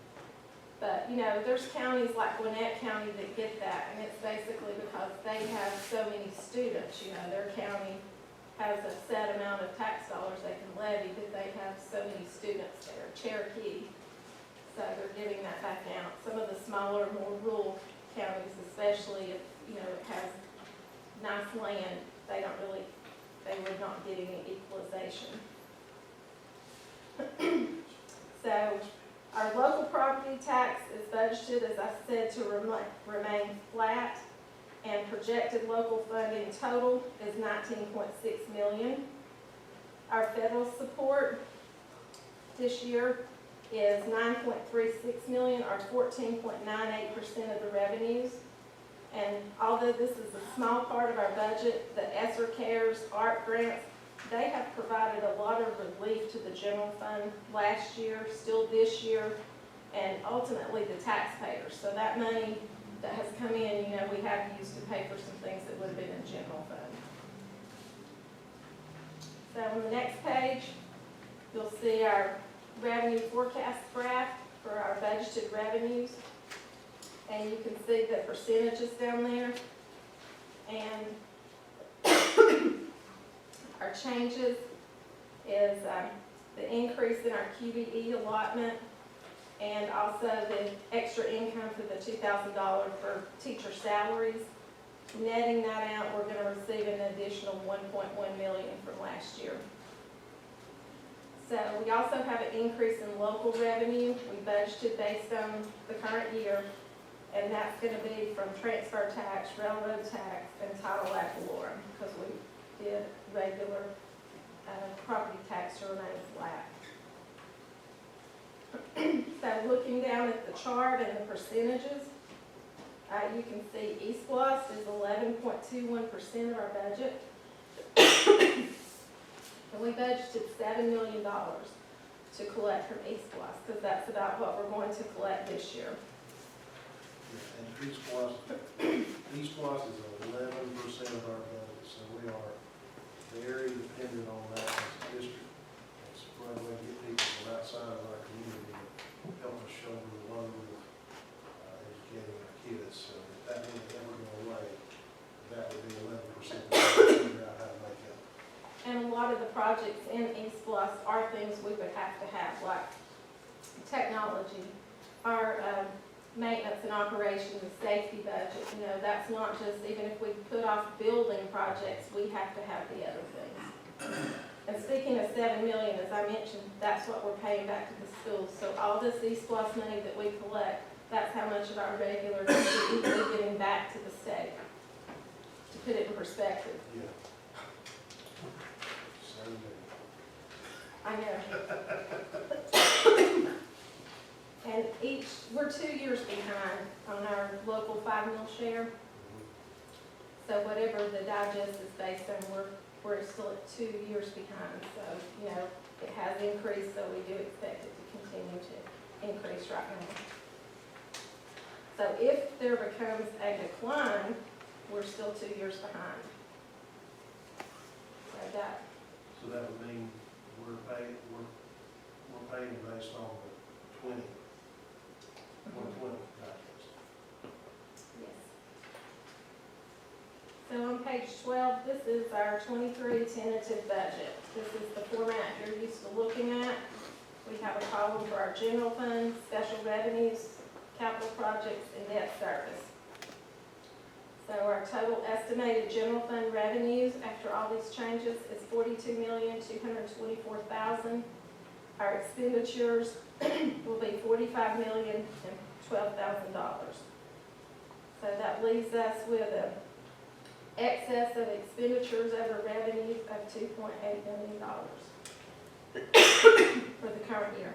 But, you know, there's counties like Gwinnett County that get that, and it's basically because they have so many students, you know, their county has a set amount of tax dollars they can levy, but they have so many students there. Cherokee, so they're giving that back out. Some of the smaller, more rural counties, especially if, you know, it has nice land, they would not get any equalization. So, our local property tax is budgeted, as I said, to remain flat, and projected local funding total is $19.6 million. Our federal support this year is $9.36 million, or 14.98% of the revenues. And although this is a small part of our budget, the ESSER CARES, ART grants, they have provided a lot of relief to the general fund last year, still this year, and ultimately the taxpayers. So that money that has come in, you know, we have used to pay for some things that would have been in general fund. So on the next page, you'll see our revenue forecast graph for our budgeted revenues. And you can see the percentages down there. And our changes is the increase in our QBE allotment, and also the extra income for the $2,000 for teacher salaries. Netting that out, we're going to receive an additional $1.1 million from last year. So we also have an increase in local revenue. We budgeted based on the current year, and that's going to be from transfer tax, railroad tax, and title ad valorem, because we did regular property tax to remain flat. So looking down at the chart and the percentages, you can see East Bloss is 11.21% of our budget. And we budgeted $7 million to collect from East Bloss, because that's about what we're going to collect this year. And East Bloss is 11% of our budget, so we are very dependent on that as a district. It's one way to get people from outside of our community to help us shoulder the load of educating our kids. So if that didn't ever go away, that would be 11% that we figure out how to make up. And a lot of the projects in East Bloss are things we would have to have, like technology, our maintenance and operation, the safety budget. You know, that's not just, even if we put off building projects, we have to have the other things. And speaking of $7 million, as I mentioned, that's what we're paying back to the schools. So all this East Bloss money that we collect that's how much of our regular we're giving back to the state. To put it in perspective, Yeah. Same I here. know. And we're 2 years behind on our local 5 mil share. So whatever the digest is based on, we're still at 2 years behind. So, it has increased, so we do expect it to continue to increase right now. So if there becomes a decline, we're still 2 years behind. So So that would mean we're paying based on the 2020 digest. yes. So on page 12, this is our 23 tentative budget. This is the format you're used to looking at. We have a column for our general fund, special revenues, capital projects, and debt service. So our total estimated general fund revenues after all these changes is $42,224,000. Our expenditures will be $45,012,000. So that leaves us with an excess of expenditures over revenues of $2.8 million for the current year.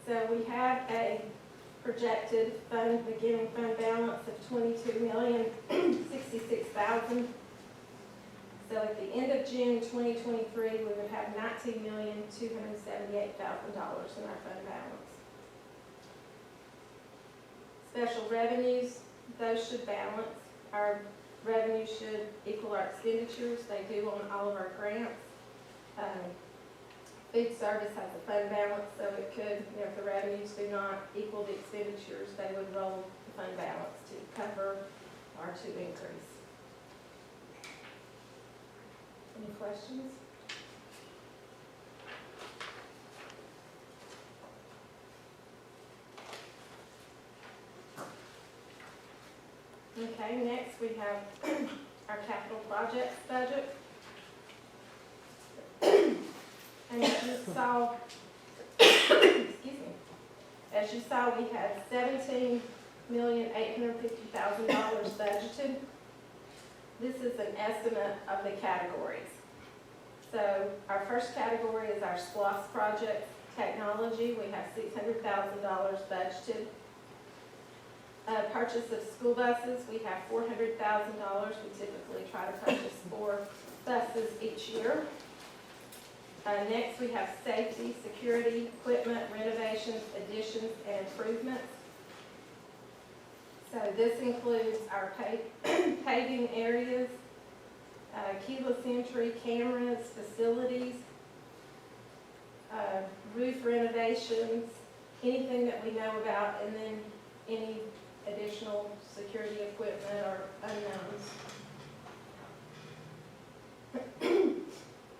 So we have a projected beginning fund balance of $22,066,000. So at the end of June 2023, we would have $19,278,000 in our fund balance. Special revenues, those should balance. Our revenue should equal our expenditures. They do on all of our grants. Food service has a fund balance, so it could, if the revenues do not equal the expenditures, they would roll the fund balance to cover or to increase. Any questions? Okay, next we have our capital projects budget. And as you saw, excuse me, as you saw, we had $17,850,000 budgeted. This is an estimate of the categories. So our first category is our SPLOS project technology. We have $600,000 budgeted. Purchase of school buses, we have $400,000. We typically try to purchase 4 buses each year. Next, we have safety, security, equipment, renovations, additions, and improvements. So this includes our paving areas, keyless entry, cameras, facilities, roof renovations, anything that we know about, and then any additional security equipment or unknowns.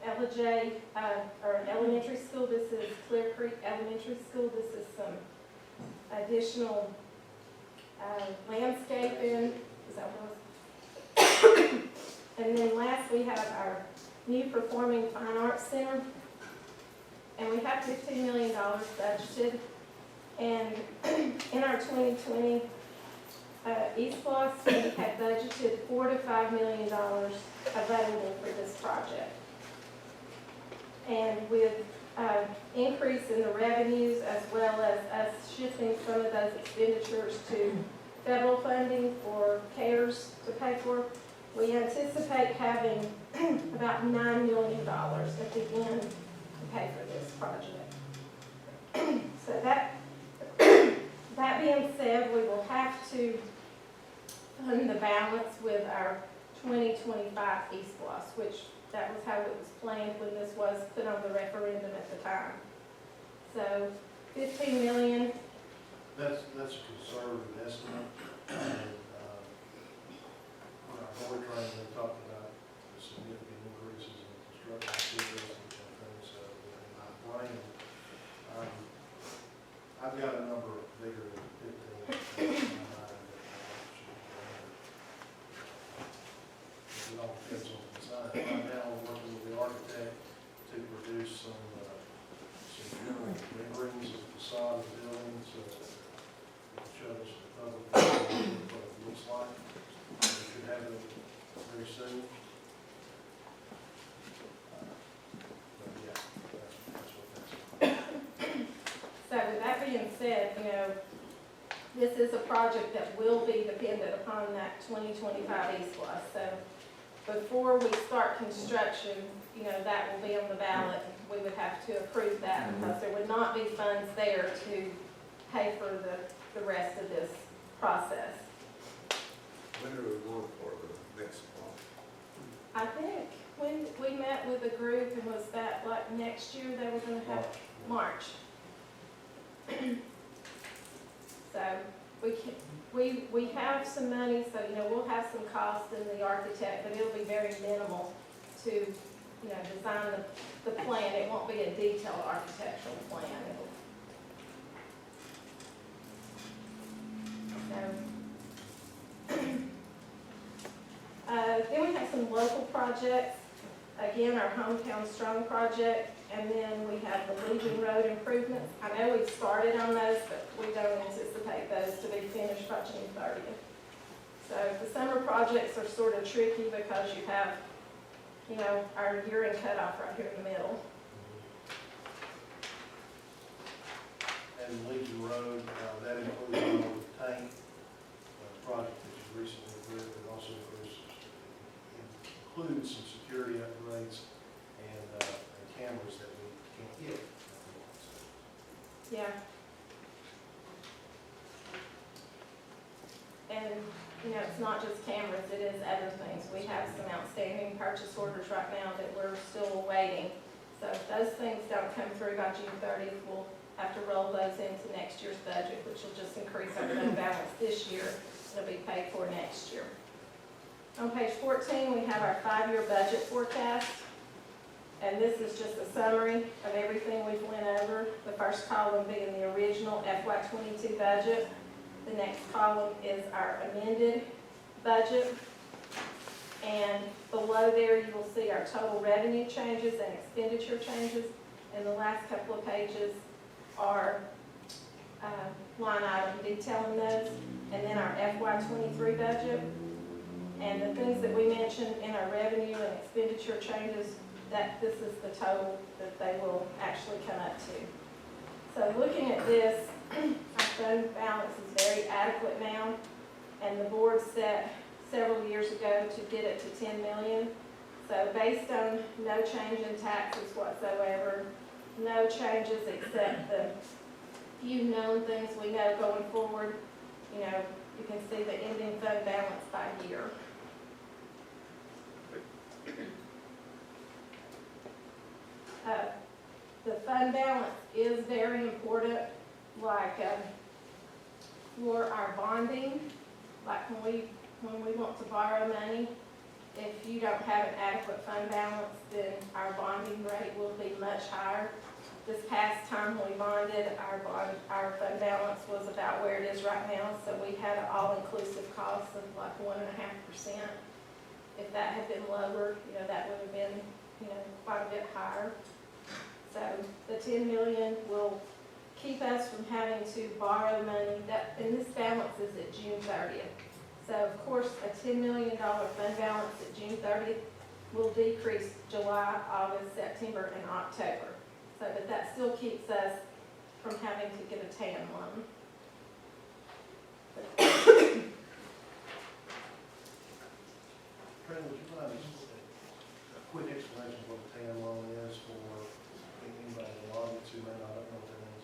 LJ, or elementary school, this is Clear Creek Elementary School. This is some additional landscaping. Is that what it was? And then last, we have our new Performing Fine Arts Center. And we have $15 million budgeted. And in our 2020 eSPLOS, we had budgeted $4 to $5 million available for this project. And with increase in the revenues as well as us shifting some of those expenditures to federal funding for CARES to pay for, we anticipate having about $9 million at the end to pay for this project. So that being said, we will have to fund the balance with our 2025 eSPLOS, which that was how it was planned when this was put on the referendum at the time. So $15 million. That's a conservative estimate. And, when our board training, we talked about the significant increases in construction materials and things, so in my brain, I've got a number bigger than 15 in my mind that it all depends on the design. Right now, we're working with the architect to produce some general renderings of the facade of the building, so soon. But yeah, that's what that's. So with that being said, you know, this is a project that will be dependent upon that 2025 E-Plus. So before we start construction, you know, that will be on the ballot. We would have to approve that because there would not be funds there to pay for the rest of this process. When are we going for the next fall? I think when we met with the group, and was that like next year they were gonna have March? So we have some money, so, you know, we'll have some cost in the architect, but it'll be very minimal to, you know, design the plan. It won't be a detailed architectural plan. Then we have some local projects. Again, our Hometown Strong project, and then we have the Legion Road improvements. I know we've started on those, but we don't anticipate those to be finished by June 30th. So the summer projects are sort of tricky because you have, you know, our year-end cutoff right here in the middle. And Legion Road, that includes the tank project that you recently approved. It also includes some security upgrades and cameras that we can't get. Yeah. And, you know, it's not just cameras, it is other things. We have some outstanding purchase orders right now that we're still awaiting. So if those things don't come through by June 30th, we'll have to roll those into next year's budget, which will just increase our fund balance this year. It'll be paid for next year. On page 14, we have our 5-year budget forecast. And this is just a summary of everything we've went over. The first column being the original FY22 budget. The next column is our amended budget. And below there, you will see our total revenue changes and expenditure changes. And the last couple of pages are line item detailing those. And then our FY23 budget. And the things that we mentioned in our revenue and expenditure changes, that this is the total that they will actually come up to. So looking at this, our fund balance is very adequate now, and the board set several years ago to get it to 10 million. So based on no change in taxes whatsoever, no changes except the few known things we know going forward, you know, you can see the ending fund balance by year. The fund balance is very important, like for our bonding, like when we want to borrow money, if you don't have an adequate fund balance, then our bonding rate will be much higher. This past time when we bonded, our fund balance was about where it is right now, so we had an all-inclusive cost of like 1.5%. If that had been lower, you know, that would have been, you know, quite a bit higher. So the 10 million will keep us from having to borrow money. And this balance is at June 30th. So of course, a $10 million fund balance at June 30th will decrease July, August, September, and October. So but that still keeps us from having to get a TAN loan. Trent, would you mind just a quick explanation of what a TAN loan is for anybody in the audience who may not know what that is?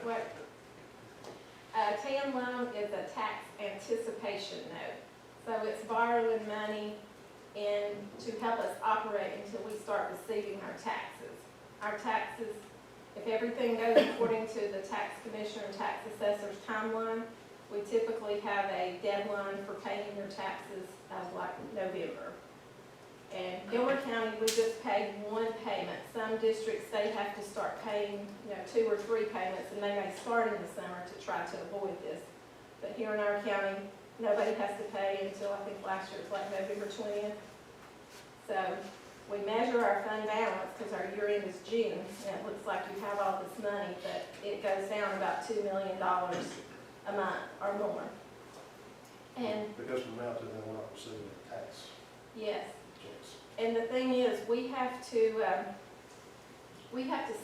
What? A TAN loan is a tax anticipation note. So it's borrowing money to help us operate until we start receiving our taxes. Our taxes, if everything goes according to the tax commissioner and tax assessor's timeline, we typically have a deadline for paying your taxes of like November. And Gilmer County, we just paid one payment. Some districts, they have to start paying, you know, 2 or 3 payments, and they may start in the summer to try to avoid this. But here in our county, nobody has to pay until, I think last year it was like November 20th. So we measure our fund balance because our year end is June, and it looks like you have all this money, but it goes down about $2 million a month or more. And, Because of the amount that we're not receiving tax yes, checks. and the thing is, we have to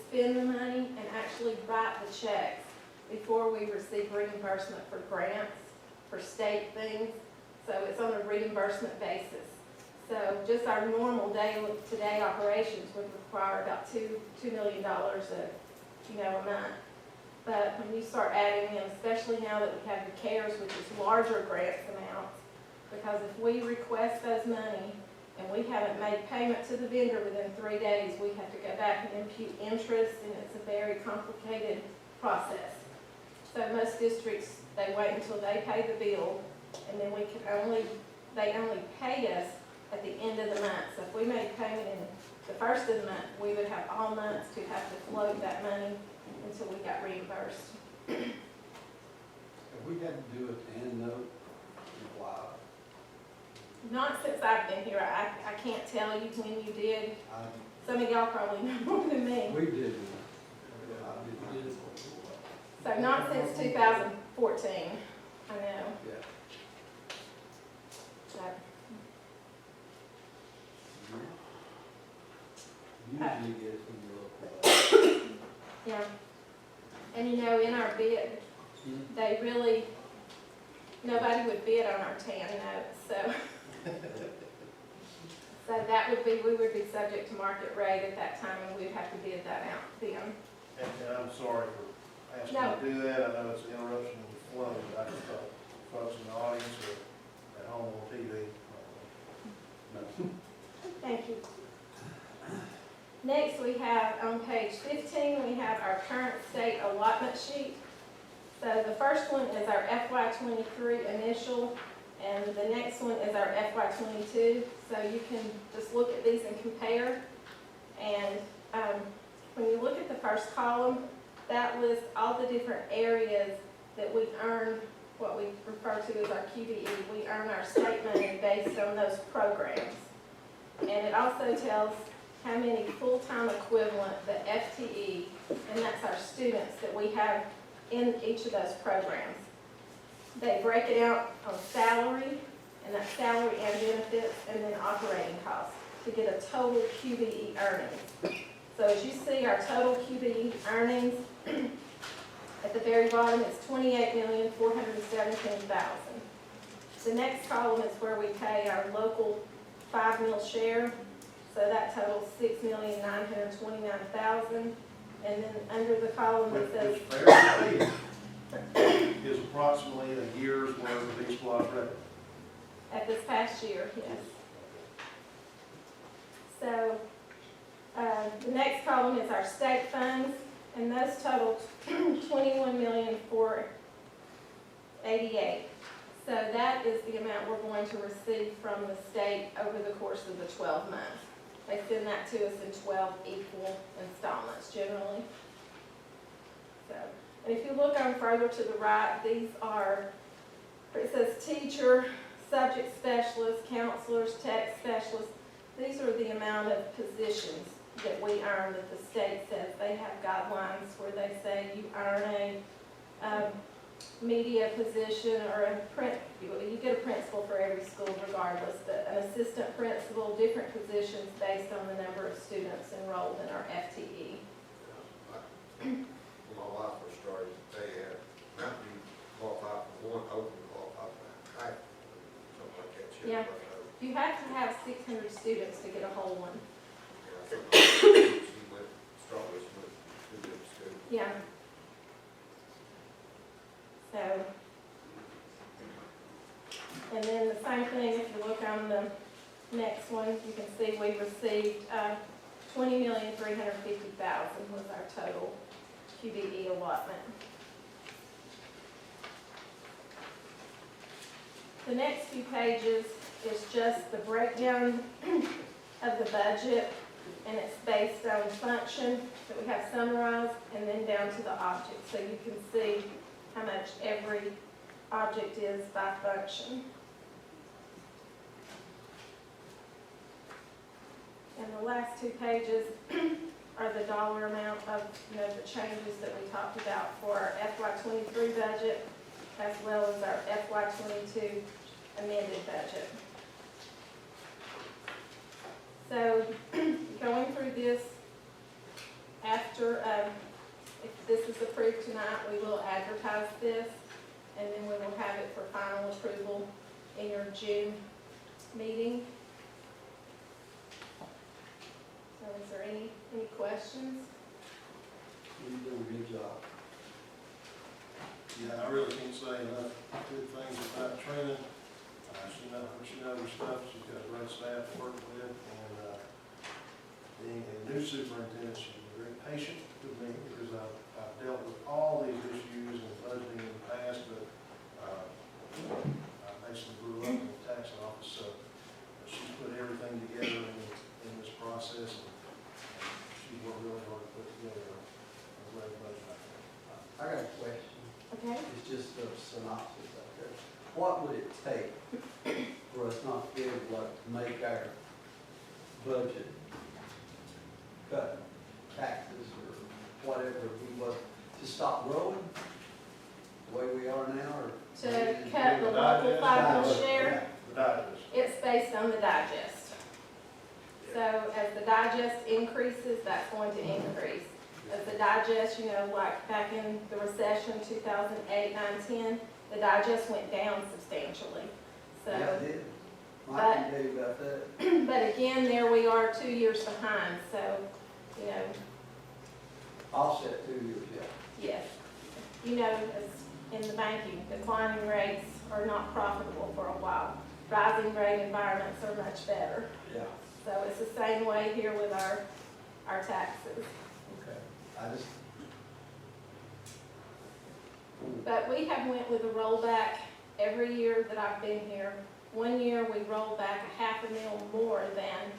spend the money and actually write the checks before we receive reimbursement for grants, for state things. So it's on a reimbursement basis. So just our normal day-to-day operations would require about $2 million a month. But when you start adding in, especially now that we have the CARES, which is larger grants amounts, because if we request those money and we haven't made payment to the vendor within 3 days, we have to go back and impute interest, and it's a very complicated process. So most districts, they wait until they pay the bill, and then they only pay us at the end of the month. So if we made payment in the first of the month, we would have all months to have to float that money until we got reimbursed. Have we had to do a end note? Why? Not since I've been here. I can't tell you when you did. Some of y'all probably know more than me. We did. I did. So not since 2014, I know. Yeah. So, Usually get it from your local. yeah. And in our bid, they really, nobody would bid on our tan notes, so. So that would be, we would be subject to market rate at that time, and we'd have to bid that out then. And I'm sorry for asking No. you to do that. I know it's an interruption in the flow, but I just thought folks in the audience or at home on TV. Thank you. Next, we have on page 15, we have our current state allotment sheet. So the first one is our FY23 initial, and the next one is our FY22. So you can just look at these and compare. And when you look at the first column, that lists all the different areas that we earn what we refer to as our QBE. We earn our state money based on those programs. And it also tells how many full-time equivalent, the FTE, and that's our students that we have in each of those programs. They break it out on salary, and that's salary and benefits, and then operating costs to get a total QBE earnings. So as you see, our total QBE earnings at the very bottom is $28,417,000. The next column is where we pay our local 5 mil share, so that totals $6,929,000. And then under the column that says, Which fair is approximately a year's worth of each plot record. at this past year, yes. So, the next column is our state funds, and those total $21,488,000. So that is the amount we're going to receive from the state over the course of the 12 months. They send that to us in 12 equal installments generally. So, and if you look on further to the right, these are, it says teacher, subject specialist, counselors, tech specialists. These are the amount of positions that we earn that the state says. They have guidelines where they say you earn a media position or a you get a principal for every school regardless, but an assistant principal, different positions based on the number of students enrolled in our FTE. When my wife first started, they had, not be qualified for one, open qualified for half, something like that. She had Yeah. to brush over. You have to have 600 students to get a whole one. And I think she went, strongly, she went to good school. Yeah. So, and then the same thing, if you look on the next one, you can see we received $20,350,000 was our total QBE allotment. The next few pages is just the breakdown of the budget, and it's based on function that we have summarized, and then down to the object, so you can see how much every object is by function. And the last two pages are the dollar amount of, the changes that we talked about for our FY23 budget as well as our FY '22 amended budget. So, going through this, after, if this is approved tonight, we will advertise this, and then we will have it for final approval in your June meeting. So is there any questions? You do a good job. Yeah, I really can't say enough good things about Trina. She knows her stuff, she's got a great staff to work with, and, being a new superintendent, she's very patient with me, because I've dealt with all these issues and budgeting in the past, but, I basically grew up in the tax office, so she's put everything together in this process, and she's worked really hard to put together a great budget, I think. I got a question. Okay. It's just a synopsis out there. What would it take for us not to be able to like make our budget cut taxes or whatever we was to stop growing the way we are now, or? To cut the local 5% share, The digest. it's based on the digest. So as the digest increases, that's going to increase. As the digest, like back in the recession, 2008, 9, 10, the digest went down substantially. Yeah, So, it did. Mike can tell you about that. but again, there we are 2 years behind, so, Offset 2 years, yeah. yes. As in the banking, declining rates are not profitable for a while. Rising rate environments are much better. Yeah, So it's the same way here with our taxes. okay. I just, But we have went with a rollback every year that I've been here. 1 year, we rolled back $500,000 more than,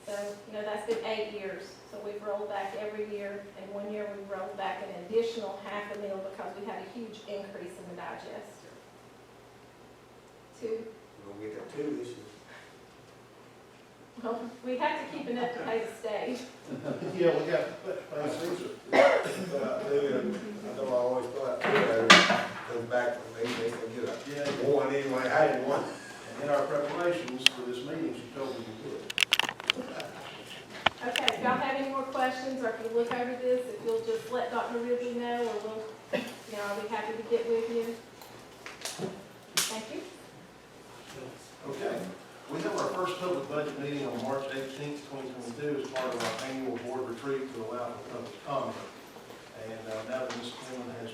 so, that's been 8 years. So we've rolled back every year, and 1 year we rolled back an additional $500,000 because we had a huge increase in the digest. 2, We're gonna get that 2 this year. well, we have to keep enough to pay the state. Yeah, we got, I know I always thought that comes back from me, they can get a one anyway, I had one. in our preparations for this meeting, she told me to do it. Okay, if y'all have any more questions, or if you look over this, if you'll just let Dr. Ridley know, or I'll be happy to get with you. Thank you. Okay, we have our first public budget meeting on March 18th, 2022, as part of our annual board retreat to allow for public comment. And now that Ms. Gilmer has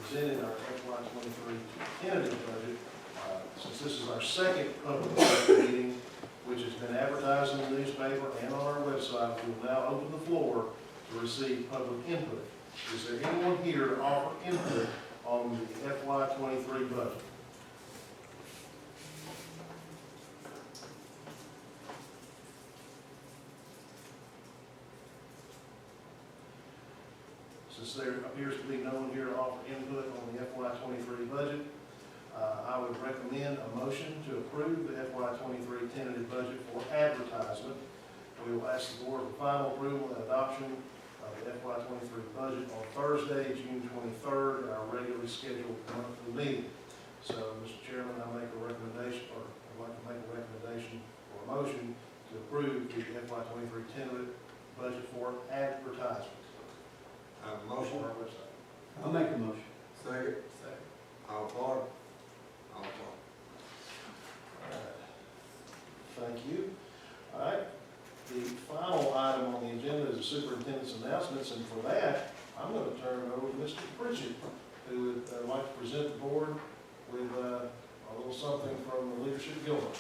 presented our FY '23 tentative budget, since this is our second public budget meeting, which has been advertised in the newspaper and on our website, we will now open the floor to receive public input. Is there anyone here to offer input on the FY '23 budget? Since there appears to be no one here to offer input on the FY '23 budget, I would recommend a motion to approve the FY '23 tentative budget for advertisement. We will ask the board for final approval and adoption of the FY '23 budget on Thursday, June 23rd, our regularly scheduled monthly meeting. So, Mr. Chairman, I make a recommendation, or I'd like to make a recommendation or a motion to approve the FY '23 tentative budget for advertisement. I have a motion. On our website. I'll make a motion. Second. All for it? All for All right. Thank you. All right. The final item on the agenda is the superintendent's announcements, and for that, I'm going to turn it over to Mr. Pritchett, who would like to present the board with a little something from the leadership of Gilmer.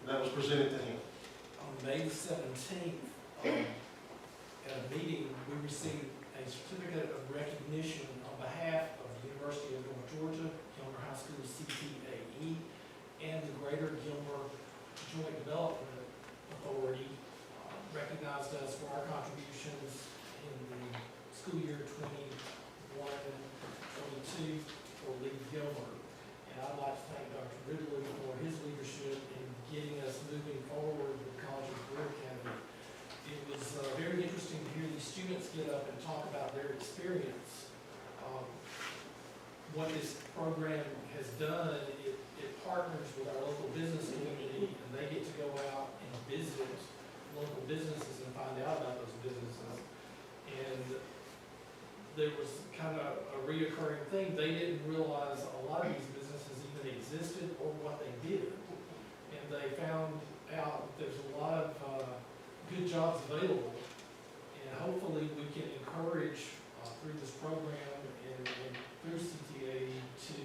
That was presented to him. On May 17th, at a meeting, we received a certificate of recognition on behalf of the University of North Georgia, Gilmer High School CTAE, and the Greater Gilmer Joint Development Authority recognized us for our contributions in the school year 21-22 for Lead Gilmer. And I'd like to thank Dr. Ridley for his leadership in getting us moving forward with the College and Career Academy. It was very interesting to hear these students get up and talk about their experience. what this program has done, it partners with our local business community, and they get to go out and visit local businesses and find out about those businesses. And there was kind of a reoccurring thing, they didn't realize a lot of these businesses even existed or what they did. And they found out that there's a lot of good jobs available, and hopefully we can encourage through this program and through CTA to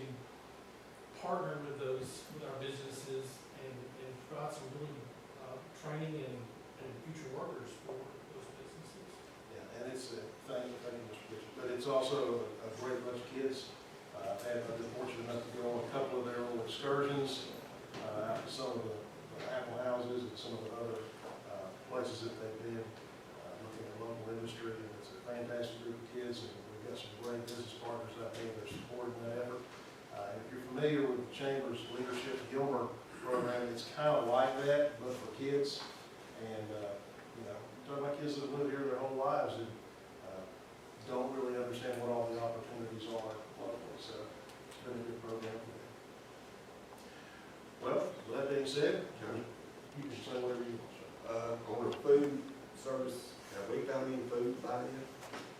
partner with our businesses and provide some really training and future workers for those businesses. Yeah, and it's thank you, Mr. Bishop, but it's also a great bunch of kids. I've been fortunate enough to go on a couple of their little excursions out to some of the apple houses and some of the other places that they've been, looking at local industry, and it's a fantastic group of kids, and we've got some great business partners out there that are supporting that effort. If you're familiar with the Chamber's Leadership Gilmer program, it's kind of like that, but for kids. And, talking about kids that have lived here their whole lives and don't really understand what all the opportunities are locally, so it's been a good program for them. Well, with that being said, you can say whatever you want, sir. On the food service, have we found any food by yet?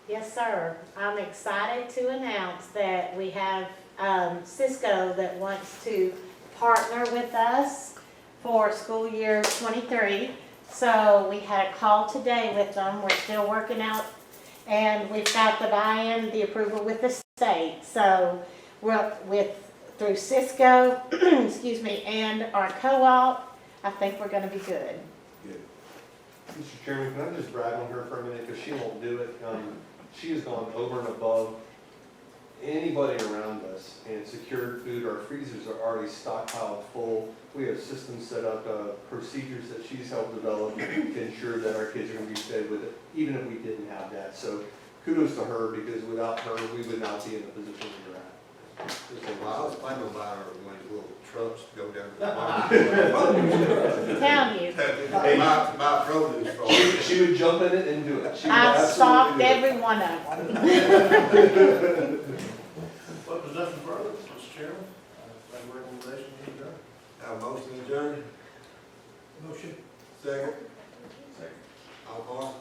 Yes, sir. I'm excited to announce that we have Cisco that wants to partner with us for school year 23. So we had a call today with them. We're still working out, and we've got the buy-in, the approval with the state. So we're through Cisco, excuse me, and our co-op, I think we're going to be good. Good. Mr. Chairman, can I just brag on her for a minute, because she won't do it. She has gone over and above anybody around us and secured food. Our freezers are already stockpiled full. We have systems set up, procedures that she's helped develop to ensure that our kids are going to be fed with it, even if we didn't have that. So kudos to her, because without her, we would not be in the position we're at. Well, I was planning on buying her one of the little trucks to go down to the Tell you, buy produce for her. She would jump in it and do it. She would I've absolutely stocked do it. every one of them. Well, there's nothing further, Mr. Chairman. Make a recommendation to adjourn. Have a motion adjourned, Motion. second? Second. All for it?